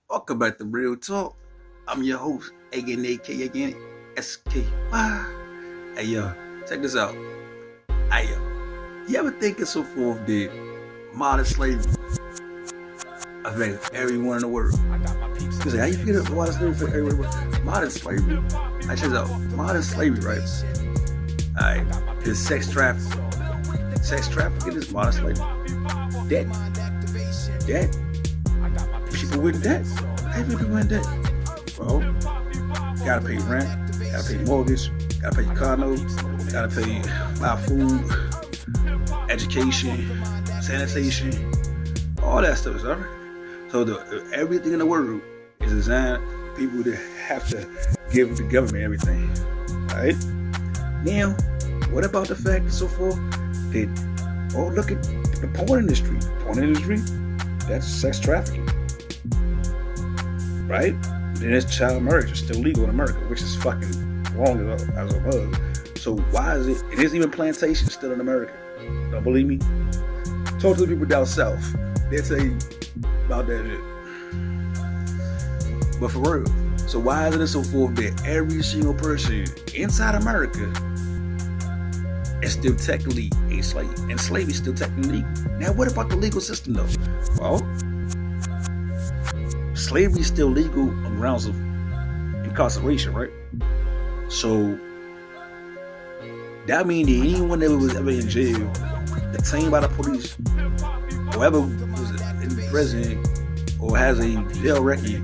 Welcome back to Real Talk. I'm your host, again, AK, again, SKY. Hey, yo, check this out. Hey, yo, you ever think it's so forth that modern slavery affects everyone in the world? You say, how you feel that modern slavery affects everyone in the world? Modern slavery, I check this out. Modern slavery, right? Alright, is sex trafficking. Sex trafficking is modern slavery. Debt. People with debt. How many people in debt? Well, gotta pay rent, gotta pay mortgage, gotta pay your car note, gotta pay buy food, education, sanitation, all that stuff, right? So everything in the world is designed for people that have to give the government everything. Alright? Now, what about the fact and so forth that, oh, look at the porn industry. The porn industry, that's sex trafficking. Right? Then it's child marriage. It's still legal in America, which is fucking wrong as a mug. So why is it is even plantation still in America? Don't believe me? Talk to the people down south. They'll tell you about that shit. But for real, so why is it so forth that every single person inside America is still technically a slave? And slavery is still technically legal. Now what about the legal system though? Well, slavery is still legal on grounds of incarceration, right? So that means that anyone that was ever in jail, detained by the police, whoever was in prison or has a jail record,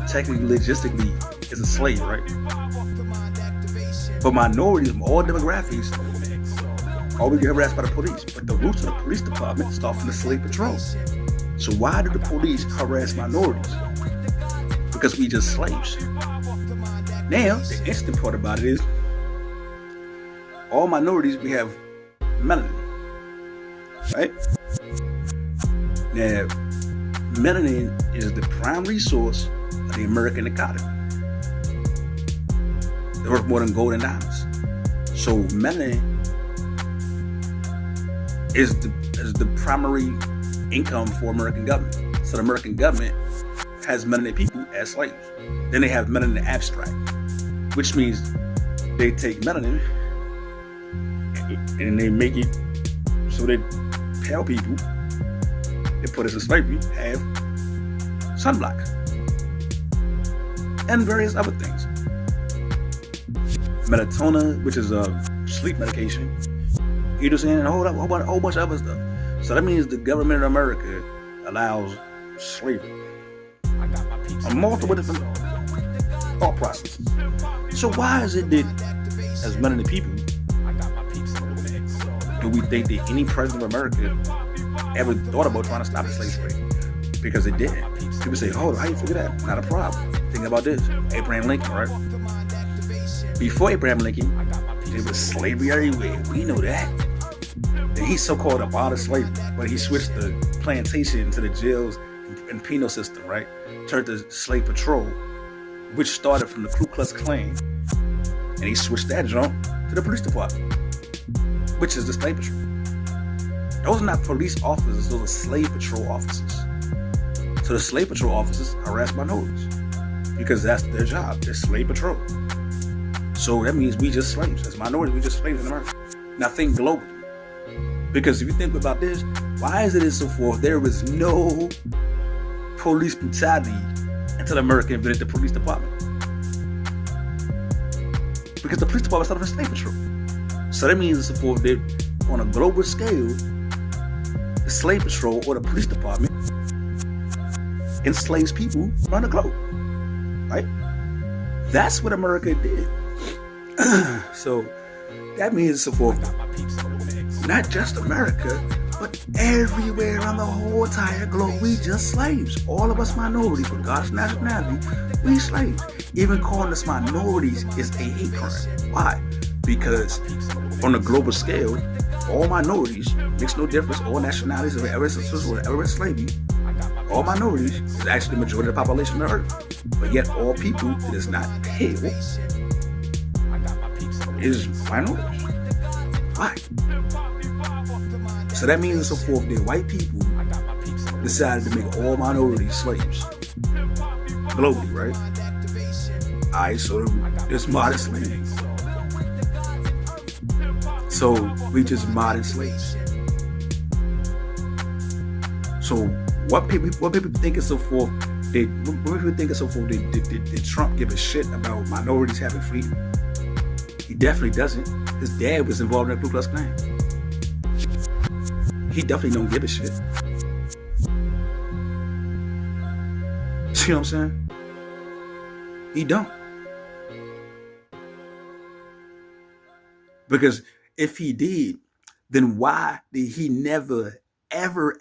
technically, logistically, is a slave, right? But minorities from all demographics always get harassed by the police. But the roots of the police department start from the slave patrol. So why do the police harass minorities? Because we just slaves. Now, the interesting part about it is, all minorities, we have melanin, right? Now, melanin is the primary source of the American economy. They're worth more than gold and diamonds. So melanin is the primary income for American government. So the American government has melanated people as slaves. Then they have melanin abstract, which means they take melanin and they make it so that pale people, they put us in slavery, have sunblock and various other things. Melatonin, which is a sleep medication, you know what I'm saying, and a whole bunch of other stuff. So that means the government of America allows slavery. A multiple different thought processes. So why is it that, as many people, do we think that any president of America ever thought about trying to stop the slave trade? Because it didn't. People say, oh, how you figure that? Not a problem. Think about this. Abraham Lincoln, right? Before Abraham Lincoln, there was slavery everywhere. We know that. Then he so-called abolished slavery, but he switched the plantation to the jails and penal system, right? Turned to slave patrol, which started from the Ku Klux Klan, and he switched that jump to the police department, which is the slave patrol. Those are not police officers; those are slave patrol officers. So the slave patrol officers harass minorities because that's their job. They're slave patrol. So that means we just slaves. As minorities, we just slaves in America. Now think globally, because if you think about this, why is it so forth? There was no police brutality until America invented the police department. Because the police department started from slave patrol. So that means it's forth that on a global scale, the slave patrol or the police department enslaves people around the globe. Right? That's what America did. So that means it's forth not just America, but everywhere around the whole entire globe, we just slaves. All of us minorities, regardless of nationality, we slaves. Even calling us minorities is a hate crime. Why? Because on a global scale, all minorities, makes no difference, all nationalities, whatever slavery, all minorities is actually the majority of the population of the earth. But yet all people that is not pale is minorities. Why? So that means so forth that white people decided to make all minorities slaves. globally, right? Alright, so there's modern slaves. So we just modern slaves. So what people think is so forth? Did Trump give a shit about minorities having freedom? He definitely doesn't. His dad was involved in the Ku Klux Klan. He definitely don't give a shit. See what I'm saying? He don't. Because if he did, then why did he never, ever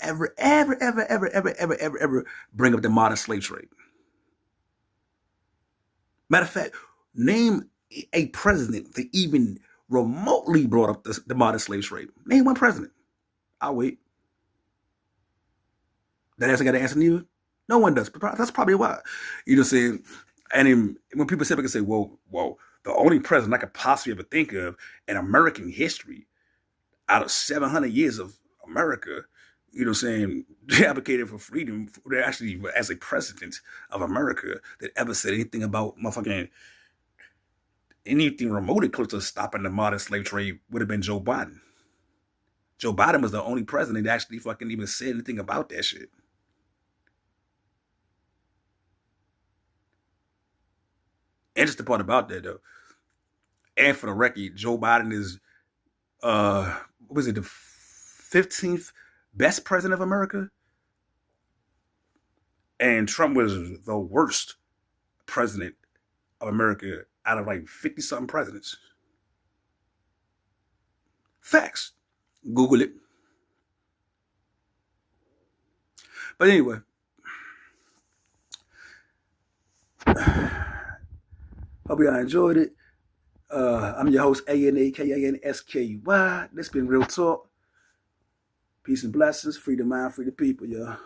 bring up the modern slave trade? Matter of fact, name a president that even remotely brought up the modern slave trade. Name one president. I'll wait. That answer got to answer neither. No one does. But that's probably why. You know what I'm saying? And then when people typically say, well, the only president I could possibly ever think of in American history out of 700 years of America, you know what I'm saying, they advocated for freedom. They actually, as a president of America, that ever said anything about motherfucking anything remotely close to stopping the modern slave trade would have been Joe Biden. Joe Biden was the only president that actually fucking even said anything about that shit. Interesting part about that, though, and for the record, Joe Biden is, what was it, the 15th best president of America? And Trump was the worst president of America out of like 50-something presidents. Facts. Google it. But anyway, hope y'all enjoyed it. I'm your host, ANAKANSKY. This been Real Talk. Peace and blessings. Free the mind, free the people, y'all.